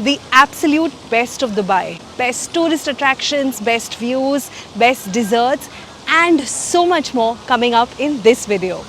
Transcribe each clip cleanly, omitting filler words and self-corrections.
the absolute best of Dubai. Best tourist attractions, best views, best desserts, and so much more coming up in this video.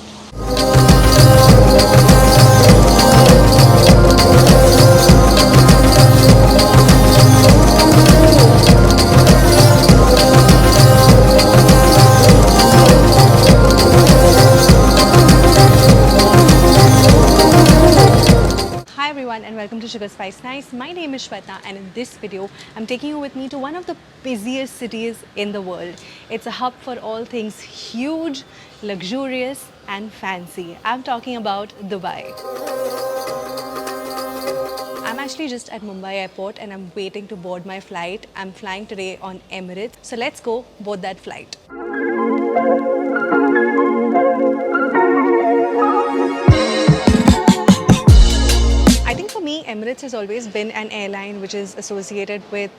Hi everyone and welcome to Sugar Spice Nice. My name is Shweta and in this video I'm taking you with me to one of the busiest cities in the world. It's a hub for all things huge, luxurious and fancy. I'm talking about Dubai. I'm actually just at Mumbai airport and I'm waiting to board my flight. I'm flying today on Emirates. So let's go board that flight. I think for me, Emirates has always been an airline which is associated with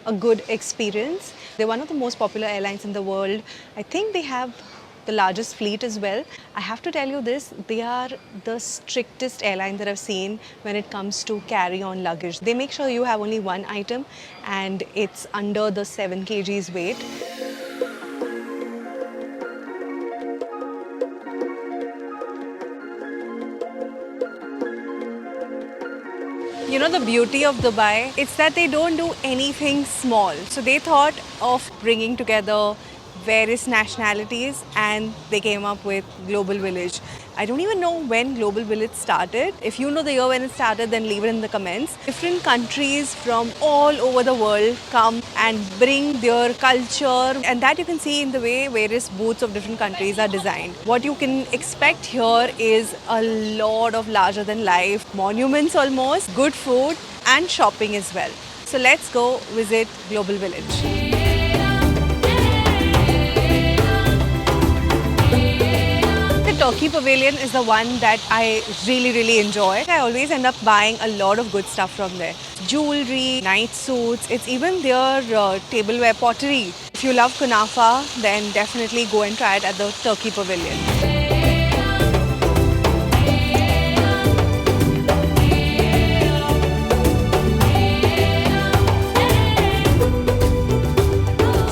a good experience. They're one of the most popular airlines in the world. I think they have the largest fleet as well. I have to tell you this, they are the strictest airline that I've seen when it comes to carry-on luggage. They make sure you have only one item and it's under the 7 kgs weight. You know, the beauty of Dubai, it's that they don't do anything small. So they thought of bringing together various nationalities and they came up with Global Village. I don't even know when Global Village started. If you know the year when it started, then leave it in the comments. Different countries from all over the world come and bring their culture, and that you can see in the way various booths of different countries are designed. What you can expect here is a lot of larger than life monuments almost, good food and shopping as well. So let's go visit Global Village. The Turkey Pavilion is the one that I really enjoy. I always end up buying a lot of good stuff from there. Jewelry, night suits, it's even their tableware pottery. If you love kunafa, then definitely go and try it at the Turkey Pavilion.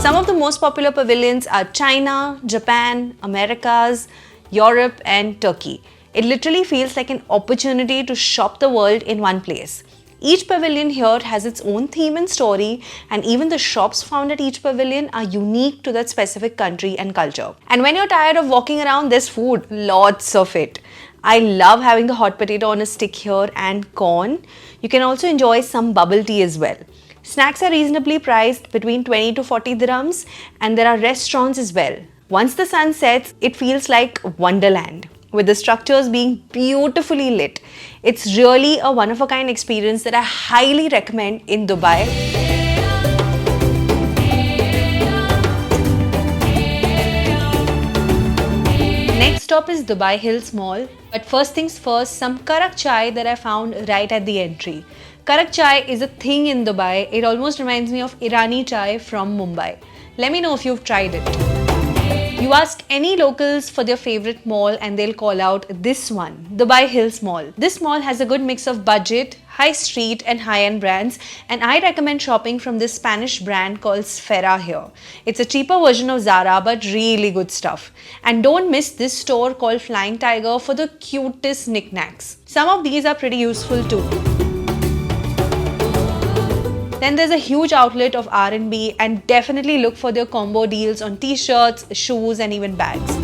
Some of the most popular pavilions are China, Japan, Americas, Europe and Turkey. It literally feels like an opportunity to shop the world in one place. Each pavilion here has its own theme and story, and even the shops found at each pavilion are unique to that specific country and culture. And when you're tired of walking around, there's food, lots of it. I love having the hot potato on a stick here and corn. You can also enjoy some bubble tea as well. Snacks are reasonably priced between 20 to 40 dirhams, and there are restaurants as well. Once the sun sets, it feels like Wonderland, with the structures being beautifully lit. It's really a one-of-a-kind experience that I highly recommend in Dubai. Next stop is Dubai Hills Mall. But first things first, some karak chai that I found right at the entry. Karak chai is a thing in Dubai. It almost reminds me of Irani chai from Mumbai. Let me know if you've tried it. You ask any locals for their favorite mall and they'll call out this one, Dubai Hills Mall. This mall has a good mix of budget, high street and high-end brands, and I recommend shopping from this Spanish brand called Sfera here. It's a cheaper version of Zara but really good stuff. And don't miss this store called Flying Tiger for the cutest knickknacks. Some of these are pretty useful too. Then there's a huge outlet of R&B, and definitely look for their combo deals on t-shirts, shoes and even bags.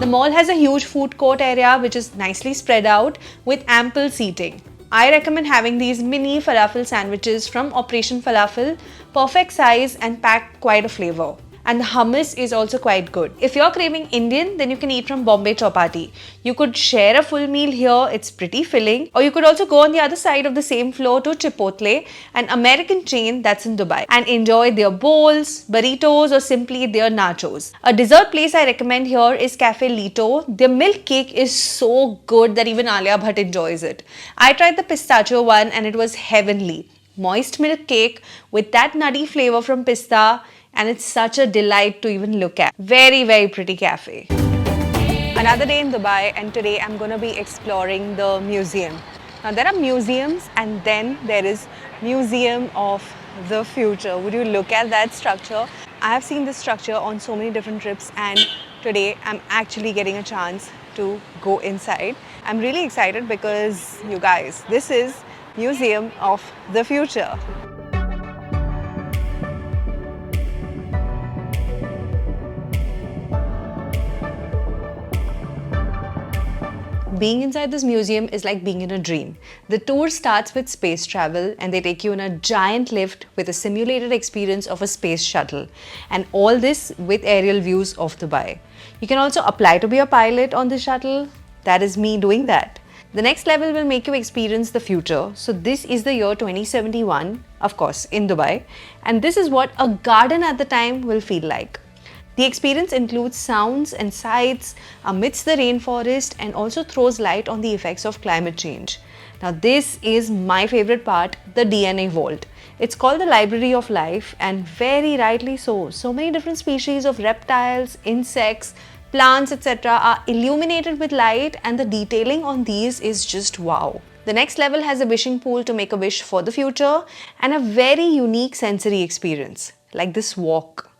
The mall has a huge food court area which is nicely spread out with ample seating. I recommend having these mini falafel sandwiches from Operation Falafel, perfect size and pack quite a flavor. And the hummus is also quite good. If you're craving Indian, then you can eat from Bombay Chapati. You could share a full meal here, it's pretty filling. Or you could also go on the other side of the same floor to Chipotle, an American chain that's in Dubai, and enjoy their bowls, burritos, or simply their nachos. A dessert place I recommend here is Cafe Lito. Their milk cake is so good that even Alia Bhatt enjoys it. I tried the pistachio one and it was heavenly. Moist milk cake with that nutty flavor from pista, and it's such a delight to even look at. Very, very pretty cafe. Another day in Dubai, and today I'm going to be exploring the museum. Now there are museums and then there is Museum of the Future. Would you look at that structure? I have seen this structure on so many different trips, and today I'm actually getting a chance to go inside. I'm really excited because you guys, this is Museum of the Future. Being inside this museum is like being in a dream. The tour starts with space travel and they take you in a giant lift with a simulated experience of a space shuttle. And all this with aerial views of Dubai. You can also apply to be a pilot on the shuttle. That is me doing that. The next level will make you experience the future. So this is the year 2071, of course, in Dubai. And this is what a garden at the time will feel like. The experience includes sounds and sights amidst the rainforest and also throws light on the effects of climate change. Now this is my favorite part, the DNA Vault. It's called the Library of Life, and very rightly so. So many different species of reptiles, insects, plants, etc. are illuminated with light, and the detailing on these is just wow. The next level has a wishing pool to make a wish for the future and a very unique sensory experience, like this walk.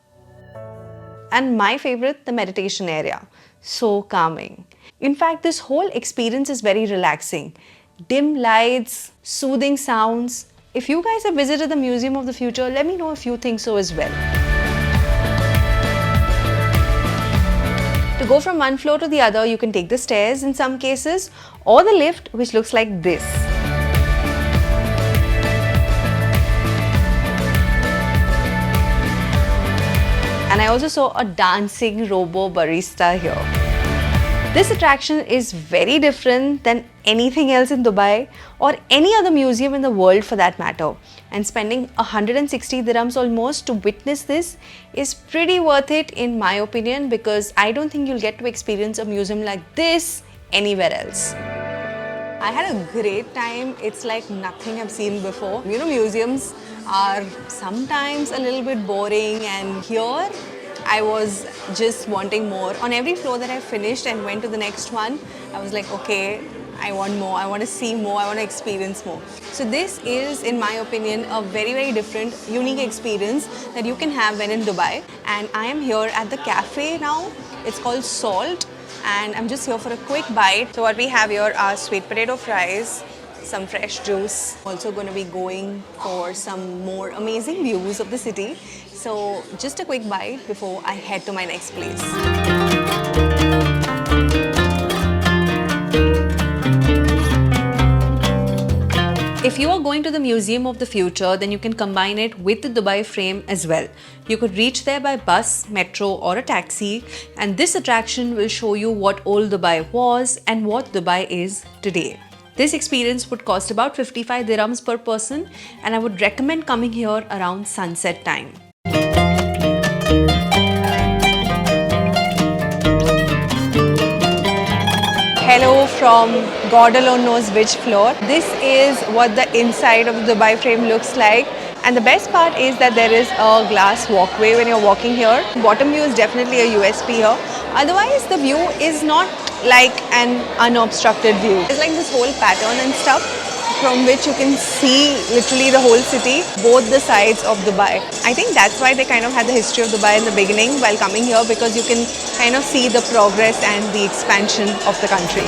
And my favorite, the meditation area. So calming. In fact, this whole experience is very relaxing. Dim lights, soothing sounds. If you guys have visited the Museum of the Future, let me know if you think so as well. To go from one floor to the other, you can take the stairs in some cases or the lift, which looks like this. And I also saw a dancing robo barista here. This attraction is very different than anything else in Dubai or any other museum in the world for that matter. And spending 160 dirhams almost to witness this is pretty worth it in my opinion, because I don't think you'll get to experience a museum like this anywhere else. I had a great time. It's like nothing I've seen before. You know, museums are sometimes a little bit boring, and here I was just wanting more. On every floor that I finished and went to the next one, I was like, okay, I want more, I want to see more, I want to experience more. So this is, in my opinion, a very, very different, unique experience that you can have when in Dubai. And I am here at the cafe now. It's called Salt, and I'm just here for a quick bite. So what we have here are sweet potato fries, some fresh juice. Also going to be going for some more amazing views of the city. So just a quick bite before I head to my next place. If you are going to the Museum of the Future, then you can combine it with the Dubai frame as well. You could reach there by bus, metro or a taxi, and this attraction will show you what old Dubai was and what Dubai is today. This experience would cost about 55 dirhams per person, and I would recommend coming here around sunset time. Hello from God alone knows which floor. This is what the inside of the Dubai frame looks like. And the best part is that there is a glass walkway when you're walking here. Bottom view is definitely a USP here. Otherwise, the view is not like an unobstructed view. It's like this whole pattern and stuff from which you can see literally the whole city, both the sides of Dubai. I think that's why they kind of had the history of Dubai in the beginning while coming here, because you can kind of see the progress and the expansion of the country.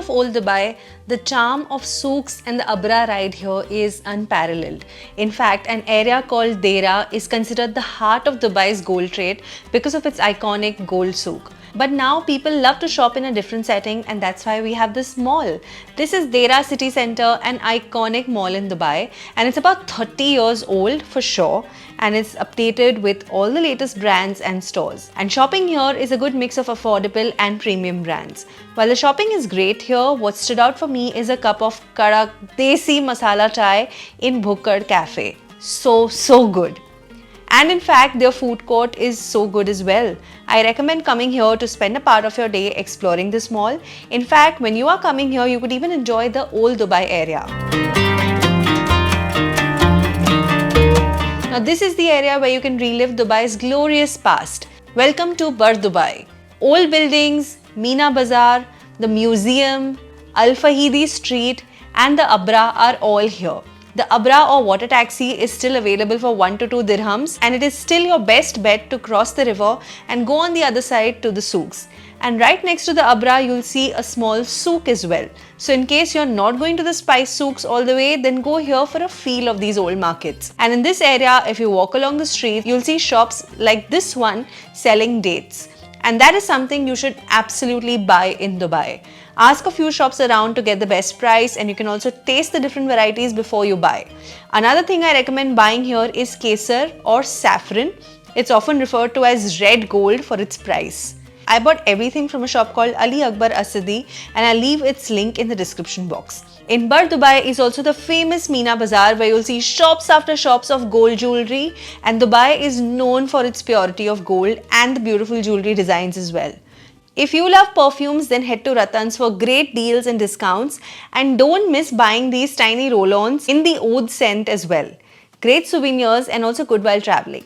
Old Dubai, the charm of souks and the Abra ride here is unparalleled. In fact, an area called Deira is considered the heart of Dubai's gold trade because of its iconic gold souk. But now people love to shop in a different setting, and that's why we have this mall. This is Deira City Centre, an iconic mall in Dubai, and it's about 30 years old for sure, and it's updated with all the latest brands and stores. And shopping here is a good mix of affordable and premium brands. While the shopping is great here, what stood out for me is a cup of Kadak Desi Masala Chai in Bhukkad Cafe. So good. And in fact, their food court is so good as well. I recommend coming here to spend a part of your day exploring this mall. In fact, when you are coming here, you could even enjoy the old Dubai area. Now this is the area where you can relive Dubai's glorious past. Welcome to Bur Dubai. Old buildings, Meena Bazaar, the museum, Al Fahidi Street and the Abra are all here. The Abra or water taxi is still available for 1 to 2 dirhams and it is still your best bet to cross the river and go on the other side to the souks. And right next to the Abra, you'll see a small souk as well. So in case you're not going to the spice souks all the way, then go here for a feel of these old markets. And in this area, if you walk along the street, you'll see shops like this one selling dates. And that is something you should absolutely buy in Dubai. Ask a few shops around to get the best price and you can also taste the different varieties before you buy. Another thing I recommend buying here is kesar or saffron. It's often referred to as red gold for its price. I bought everything from a shop called Ali Akbar Asadi and I'll leave its link in the description box. In Bur Dubai is also the famous Meena Bazaar where you'll see shops after shops of gold jewelry, and Dubai is known for its purity of gold and the beautiful jewelry designs as well. If you love perfumes, then head to Rattan's for great deals and discounts, and don't miss buying these tiny roll-ons in the oud scent as well. Great souvenirs and also good while traveling.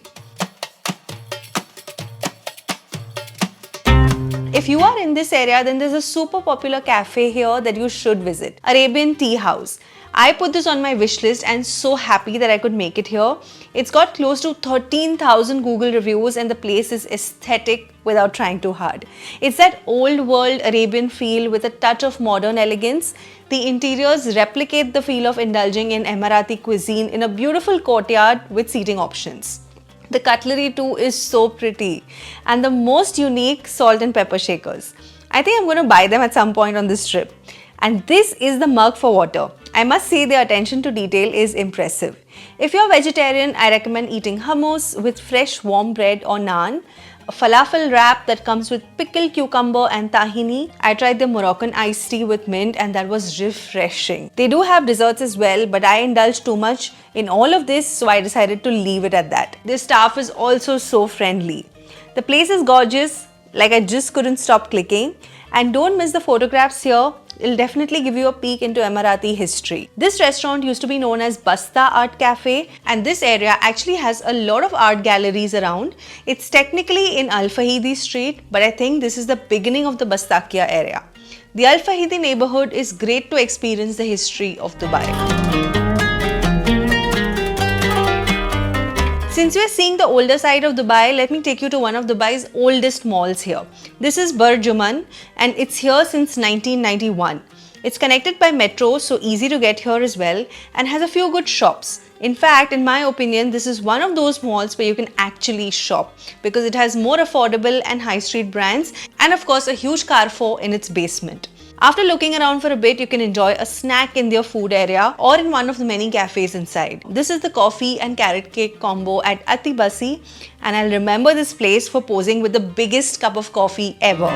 If you are in this area, then there's a super popular cafe here that you should visit, Arabian Tea House. I put this on my wish list and so happy that I could make it here. It's got close to 13,000 Google reviews and the place is aesthetic without trying too hard. It's that old world Arabian feel with a touch of modern elegance. The interiors replicate the feel of indulging in Emirati cuisine in a beautiful courtyard with seating options. The cutlery too is so pretty, and the most unique salt and pepper shakers. I think I'm going to buy them at some point on this trip. And this is the mug for water. I must say their attention to detail is impressive. If you're vegetarian, I recommend eating hummus with fresh warm bread or naan, a falafel wrap that comes with pickled cucumber and tahini. I tried the Moroccan iced tea with mint and that was refreshing. They do have desserts as well, but I indulged too much in all of this, so I decided to leave it at that. Their staff is also so friendly. The place is gorgeous, like I just couldn't stop clicking. And don't miss the photographs here. It'll definitely give you a peek into Emirati history. This restaurant used to be known as Basta Art Cafe, and this area actually has a lot of art galleries around. It's technically in Al Fahidi Street, but I think this is the beginning of the Bastakia area. The Al Fahidi neighborhood is great to experience the history of Dubai. Since we are seeing the older side of Dubai, let me take you to one of Dubai's oldest malls here. This is Bur Juman and it's here since 1991. It's connected by metro, so easy to get here as well, and has a few good shops. In fact, in my opinion, this is one of those malls where you can actually shop because it has more affordable and high street brands and of course a huge Carrefour in its basement. After looking around for a bit, you can enjoy a snack in their food area or in one of the many cafes inside. This is the coffee and carrot cake combo at Ati Basi, and I'll remember this place for posing with the biggest cup of coffee ever.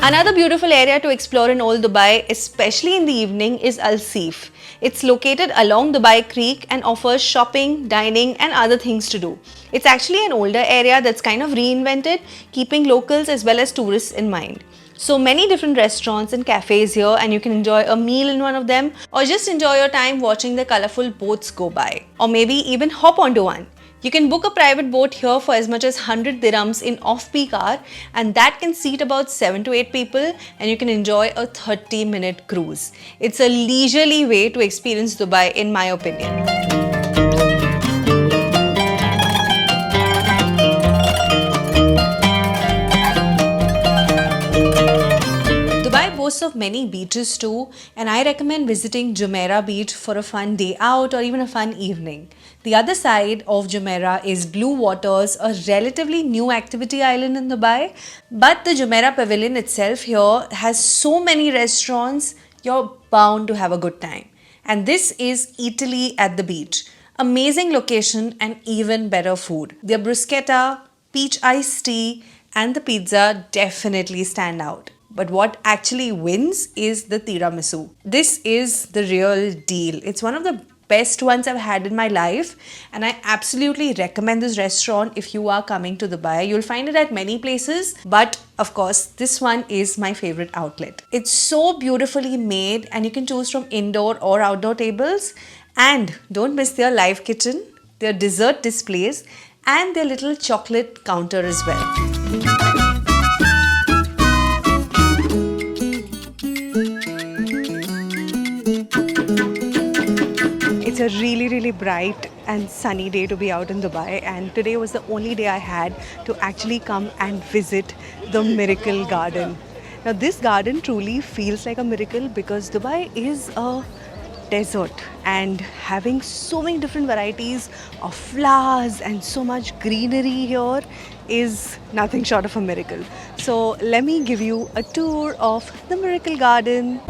Another beautiful area to explore in Old Dubai, especially in the evening, is Al Seef. It's located along Dubai Creek and offers shopping, dining and other things to do. It's actually an older area that's kind of reinvented, keeping locals as well as tourists in mind. So many different restaurants and cafes here, and you can enjoy a meal in one of them or just enjoy your time watching the colorful boats go by, or maybe even hop onto one. You can book a private boat here for as much as 100 dirhams in off-peak hour, and that can seat about 7 to 8 people, and you can enjoy a 30-minute cruise. It's a leisurely way to experience Dubai in my opinion. Boasts of many beaches too, and I recommend visiting Jumeirah Beach for a fun day out or even a fun evening. The other side of Jumeirah is Blue Waters, a relatively new activity island in Dubai, but the Jumeirah Pavilion itself here has so many restaurants, you're bound to have a good time. And this is Italy at the beach. Amazing location and even better food. Their bruschetta, peach iced tea and the pizza definitely stand out. But what actually wins is the tiramisu. This is the real deal. It's one of the best ones I've had in my life, and I absolutely recommend this restaurant if you are coming to Dubai. You'll find it at many places, but of course, this one is my favorite outlet. It's so beautifully made, and you can choose from indoor or outdoor tables. And don't miss their live kitchen, their dessert displays, and their little chocolate counter as well. It's a really bright and sunny day to be out in Dubai, and today was the only day I had to actually come and visit the Miracle Garden. Now this garden truly feels like a miracle because Dubai is a desert, and having so many different varieties of flowers and so much greenery here is nothing short of a miracle. So let me give you a tour of the Miracle Garden.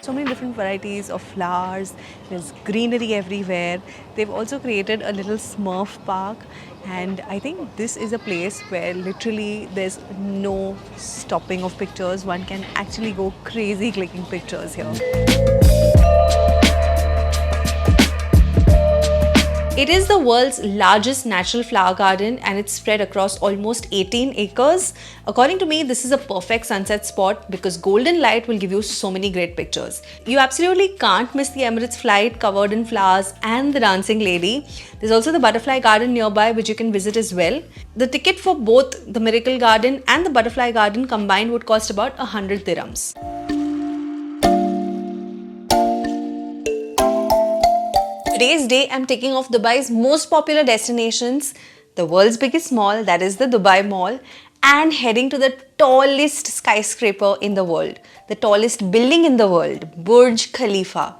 So many different varieties of flowers, there's greenery everywhere. They've also created a little Smurf park, and I think this is a place where literally there's no stopping of pictures. One can actually go crazy clicking pictures here. It is the world's largest natural flower garden, and it's spread across almost 18 acres. According to me, this is a perfect sunset spot because golden light will give you so many great pictures. You absolutely can't miss the Emirates flight covered in flowers and the dancing lady. There's also the butterfly garden nearby which you can visit as well. The ticket for both the Miracle Garden and the butterfly garden combined would cost about 100 dirhams. Today's day, I'm taking off Dubai's most popular destinations, the world's biggest mall, that is the Dubai Mall, and heading to the tallest skyscraper in the world, the tallest building in the world, Burj Khalifa.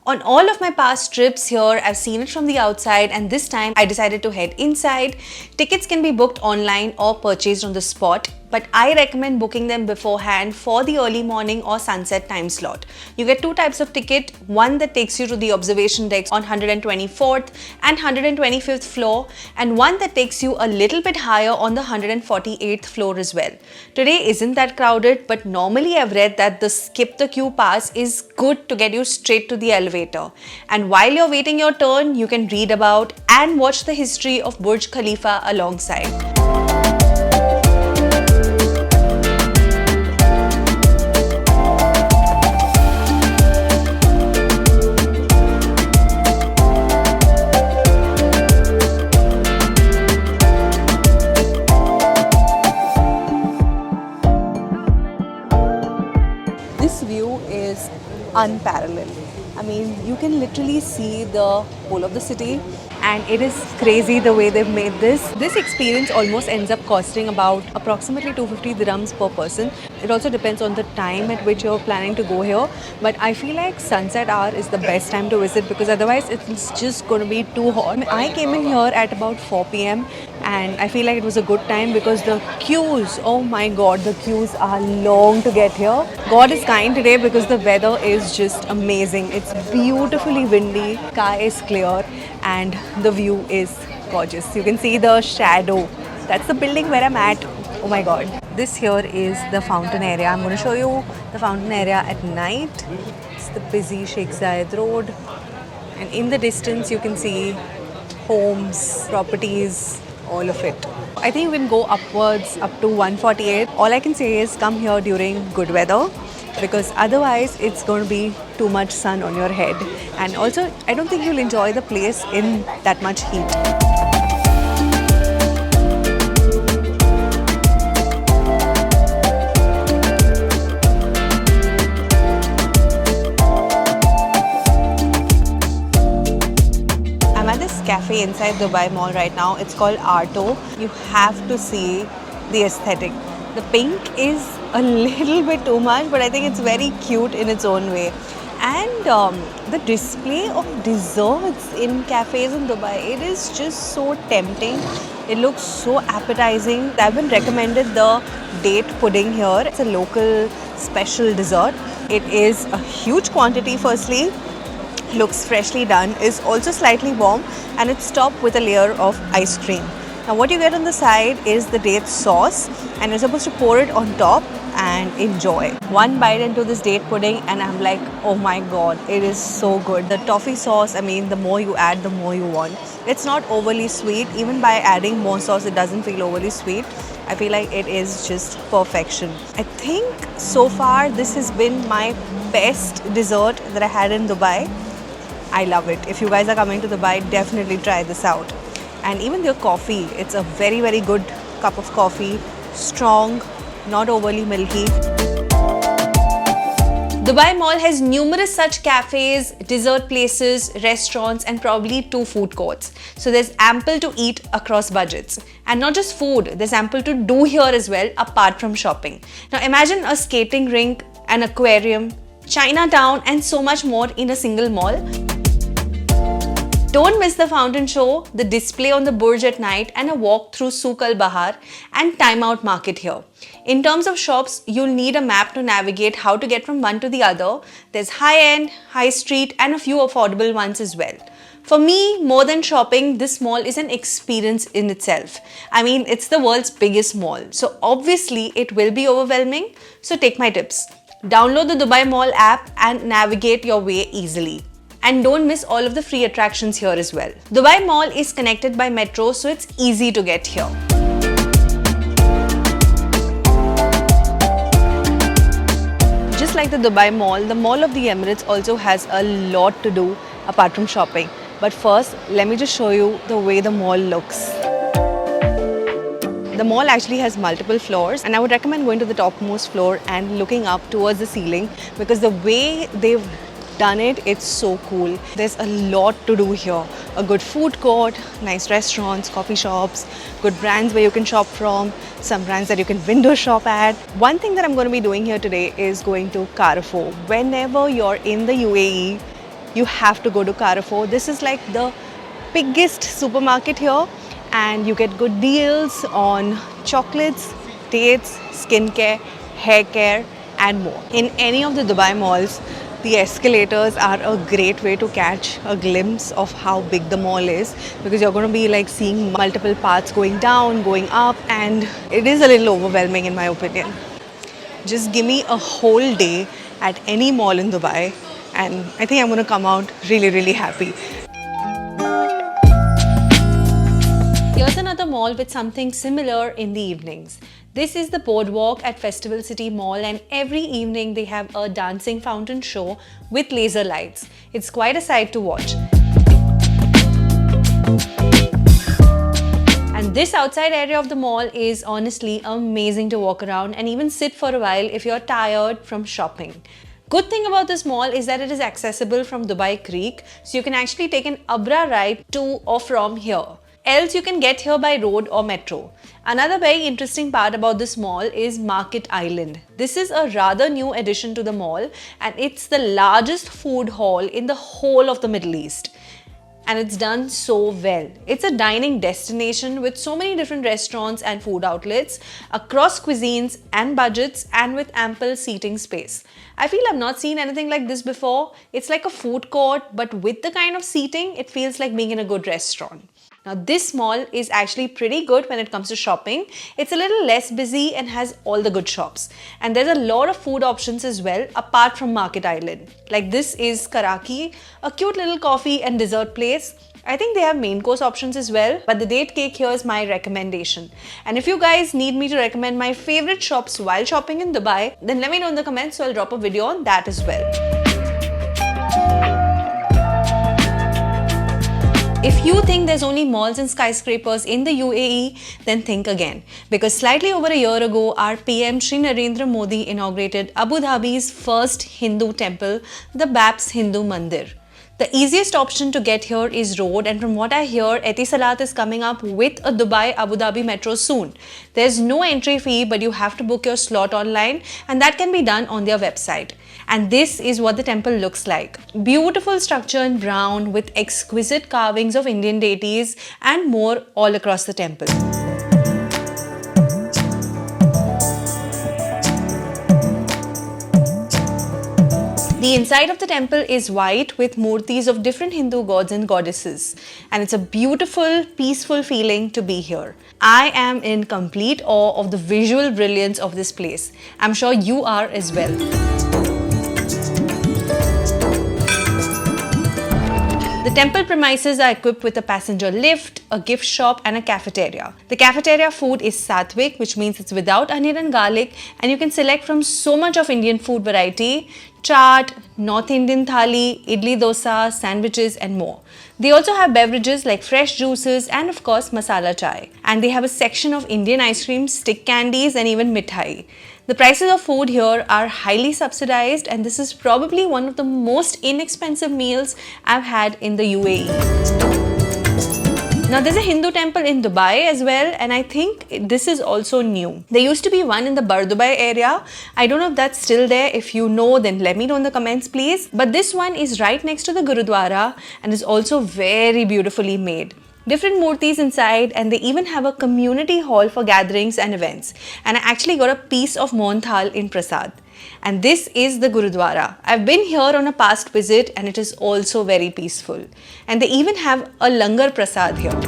On all of my past trips here, I've seen it from the outside, and this time I decided to head inside. Tickets can be booked online or purchased on the spot, but I recommend booking them beforehand for the early morning or sunset time slot. You get two types of ticket, one that takes you to the observation decks on 124th and 125th floor, and one that takes you a little bit higher on the 148th floor as well. Today isn't that crowded, but normally I've read that the skip the queue pass is good to get you straight to the elevator. And while you're waiting your turn, you can read about and watch the history of Burj Khalifa alongside. This view is unparalleled. I mean, you can literally see the whole of the city, and it is crazy the way they've made this. This experience almost ends up costing about approximately 250 dirhams per person. It also depends on the time at which you're planning to go here, but I feel like sunset hour is the best time to visit because otherwise it's just going to be too hot. I came in here at about 4 p.m. and I feel like it was a good time because the queues, oh my god, the queues are long to get here. God is kind today because the weather is just amazing. It's beautifully windy, sky is clear, and the view is gorgeous. You can see the shadow. That's the building where I'm at. Oh my god. This here is the fountain area. I'm going to show you the fountain area at night. It's the busy Sheikh Zayed Road. And in the distance you can see homes, properties, all of it. I think you can go upwards up to 148. All I can say is come here during good weather because otherwise it's going to be too much sun on your head. And also I don't think you'll enjoy the place in that much heat. Cafe inside Dubai Mall right now. It's called Arto. You have to see the aesthetic. The pink is a little bit too much, but I think it's very cute in its own way. And the display of desserts in cafes in Dubai, it is just so tempting. It looks so appetizing. I've been recommended the date pudding here. It's a local special dessert. It is a huge quantity firstly. looks freshly done, is also slightly warm, and it's topped with a layer of ice cream. Now what you get on the side is the date sauce, and you're supposed to pour it on top and enjoy. One bite into this date pudding and I'm like, oh my god, it is so good. The toffee sauce, I mean, the more you add, the more you want. It's not overly sweet. Even by adding more sauce, it doesn't feel overly sweet. I feel like it is just perfection. I think so far this has been my best dessert that I had in Dubai. I love it. If you guys are coming to Dubai, definitely try this out. And even their coffee, it's a very, very good cup of coffee. Strong, not overly milky. Dubai Mall has numerous such cafes, dessert places, restaurants, and probably 2 food courts. So there's ample to eat across budgets. And not just food, there's ample to do here as well, apart from shopping. Now imagine a skating rink, an aquarium, Chinatown, and so much more in a single mall. Don't miss the fountain show, the display on the Burj at night, and a walk through Souk Al Bahar and Time Out Market here. In terms of shops, you'll need a map to navigate how to get from one to the other. There's high-end, high street, and a few affordable ones as well. For me, more than shopping, this mall is an experience in itself. I mean, it's the world's biggest mall, so obviously it will be overwhelming. So take my tips. Download the Dubai Mall app and navigate your way easily. And don't miss all of the free attractions here as well. Dubai Mall is connected by metro, so it's easy to get here. Just like the Dubai Mall, the Mall of the Emirates also has a lot to do apart from shopping. But first, let me just show you the way the mall looks. The mall actually has multiple floors, and I would recommend going to the topmost floor and looking up towards the ceiling, because the way they've done it, it's so cool. There's a lot to do here. A good food court, nice restaurants, coffee shops, good brands where you can shop from, some brands that you can window shop at. One thing that I'm going to be doing here today is going to Carrefour. Whenever you're in the UAE, you have to go to Carrefour. This is like the biggest supermarket here, and you get good deals on chocolates, dates, skincare, hair care, and more. In any of the Dubai malls, the escalators are a great way to catch a glimpse of how big the mall is, because you're going to be like seeing multiple paths going down, going up, and it is a little overwhelming in my opinion. Just give me a whole day at any mall in Dubai and I think I'm going to come out really, really happy. Here's another mall with something similar in the evenings. This is the Boardwalk at Festival City Mall, and every evening they have a dancing fountain show with laser lights. It's quite a sight to watch. And this outside area of the mall is honestly amazing to walk around and even sit for a while if you're tired from shopping. Good thing about this mall is that it is accessible from Dubai Creek, so you can actually take an Abra ride to or from here. Else you can get here by road or metro. Another very interesting part about this mall is Market Island. This is a rather new addition to the mall, and it's the largest food hall in the whole of the Middle East. And it's done so well. It's a dining destination with so many different restaurants and food outlets across cuisines and budgets, and with ample seating space. I feel I've not seen anything like this before. It's like a food court, but with the kind of seating, it feels like being in a good restaurant. Now this mall is actually pretty good when it comes to shopping. It's a little less busy and has all the good shops. And there's a lot of food options as well apart from Market Island. Like this is Karaki, a cute little coffee and dessert place. I think they have main course options as well, but the date cake here is my recommendation. And if you guys need me to recommend my favorite shops while shopping in Dubai, then let me know in the comments, so I'll drop a video on that as well. If you think there's only malls and skyscrapers in the UAE, then think again. Because slightly over a year ago, our PM Shri Narendra Modi inaugurated Abu Dhabi's first Hindu temple, the BAPS Hindu Mandir. The easiest option to get here is road, and from what I hear, Etisalat is coming up with a Dubai Abu Dhabi metro soon. There's no entry fee, but you have to book your slot online, and that can be done on their website. And this is what the temple looks like. Beautiful structure in brown with exquisite carvings of Indian deities and more all across the temple. The The inside of the temple is white with murtis of different Hindu gods and goddesses, and it's a beautiful, peaceful feeling to be here. I am in complete awe of the visual brilliance of this place. I'm sure you are as well. The temple premises are equipped with a passenger lift, a gift shop and a cafeteria. The cafeteria food is sattvic, which means it's without onion and garlic, and you can select from so much of Indian food variety: chaat, North Indian thali, idli dosa, sandwiches and more. They also have beverages like fresh juices and of course masala chai. And they have a section of Indian ice cream, stick candies and even mithai. The prices of food here are highly subsidized, and this is probably one of the most inexpensive meals I've had in the UAE. Now there's a Hindu temple in Dubai as well, and I think this is also new. There used to be one in the Bar Dubai area. I don't know if that's still there. If you know, then let me know in the comments please. But this one is right next to the Gurudwara and is also very beautifully made. Different murtis inside, and they even have a community hall for gatherings and events. And I actually got a piece of Mohan Thal in Prasad. And this is the Gurudwara. I've been here on a past visit and it is also very peaceful. And they even have a Langar Prasad here.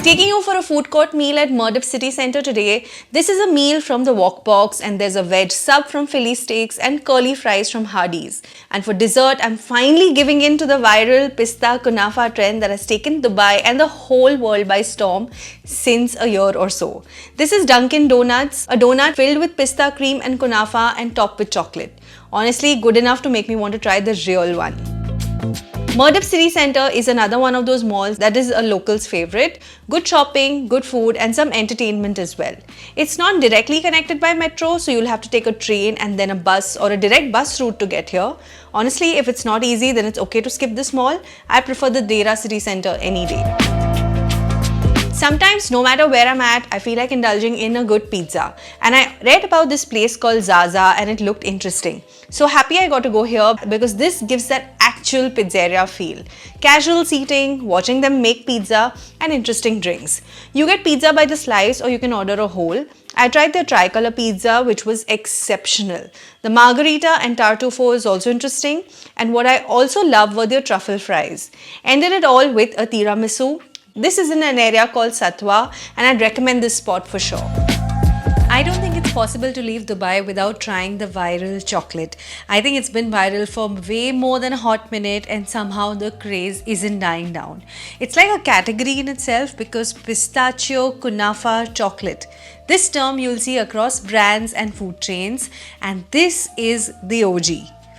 Taking you for a food court meal at Mardip City Centre today. This is a meal from the Wok Box, and there's a veg sub from Philly Steaks and curly fries from Hardee's. And for dessert, I'm finally giving in to the viral pista kunafa trend that has taken Dubai and the whole world by storm since a year or so. This is Dunkin' Donuts, a donut filled with pista cream and kunafa and topped with chocolate. Honestly, good enough to make me want to try the real one. Mardip City Centre is another one of those malls that is a local's favourite. Good shopping, good food and some entertainment as well. It's not directly connected by metro, so you'll have to take a train and then a bus or a direct bus route to get here. Honestly, if it's not easy, then it's okay to skip this mall. I prefer the Dera City Centre any day. Sometimes, no matter where I'm at, I feel like indulging in a good pizza. And I read about this place called Zaza and it looked interesting. So happy I got to go here because this gives that actual pizzeria feel. Casual seating, watching them make pizza and interesting drinks. You get pizza by the slice or you can order a whole. I tried their tricolor pizza, which was exceptional. The margarita and tartufo is also interesting. And what I also love were their truffle fries. Ended it all with a tiramisu. This is in an area called Satwa, and I'd recommend this spot for sure. I don't think it's possible to leave Dubai without trying the viral chocolate. I think it's been viral for way more than a hot minute, and somehow the craze isn't dying down. It's like a category in itself because pistachio kunafa chocolate. This term you'll see across brands and food chains, and this is the OG,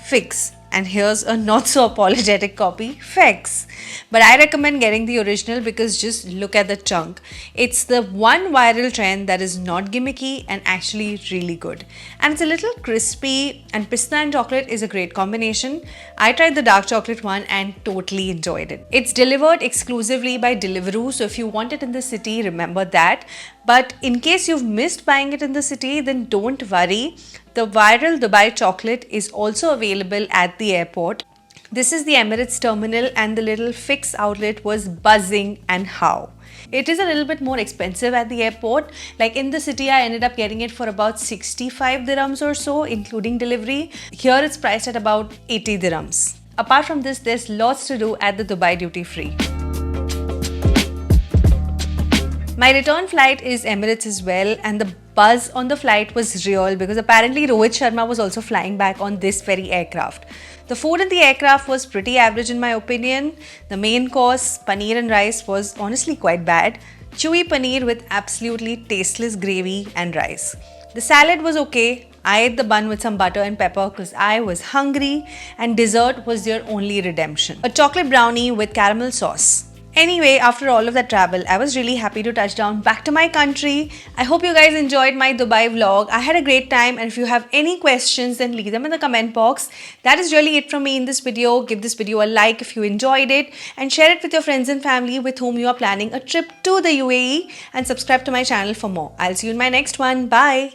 Fix. And here's a not so apologetic copy, Fex. But I recommend getting the original because just look at the chunk. It's the one viral trend that is not gimmicky and actually really good. And it's a little crispy, and pista and chocolate is a great combination. I tried the dark chocolate one and totally enjoyed it. It's delivered exclusively by Deliveroo, so if you want it in the city, remember that. But in case you've missed buying it in the city, then don't worry. The viral Dubai chocolate is also available at the airport. This is the Emirates terminal, and the little Fix outlet was buzzing, and how. It is a little bit more expensive at the airport. Like in the city, I ended up getting it for about 65 dirhams or so, including delivery. Here it's priced at about 80 dirhams. Apart from this, there's lots to do at the Dubai duty free. My return flight is Emirates as well, and the buzz on the flight was real because apparently Rohit Sharma was also flying back on this very aircraft. The food in the aircraft was pretty average in my opinion. The main course, paneer and rice, was honestly quite bad. Chewy paneer with absolutely tasteless gravy and rice. The salad was okay. I ate the bun with some butter and pepper because I was hungry, and dessert was their only redemption. A chocolate brownie with caramel sauce. Anyway, after all of that travel, I was really happy to touch down back to my country. I hope you guys enjoyed my Dubai vlog. I had a great time, and if you have any questions, then leave them in the comment box. That is really it from me in this video. Give this video a like if you enjoyed it, and share it with your friends and family with whom you are planning a trip to the UAE, and subscribe to my channel for more. I'll see you in my next one. Bye!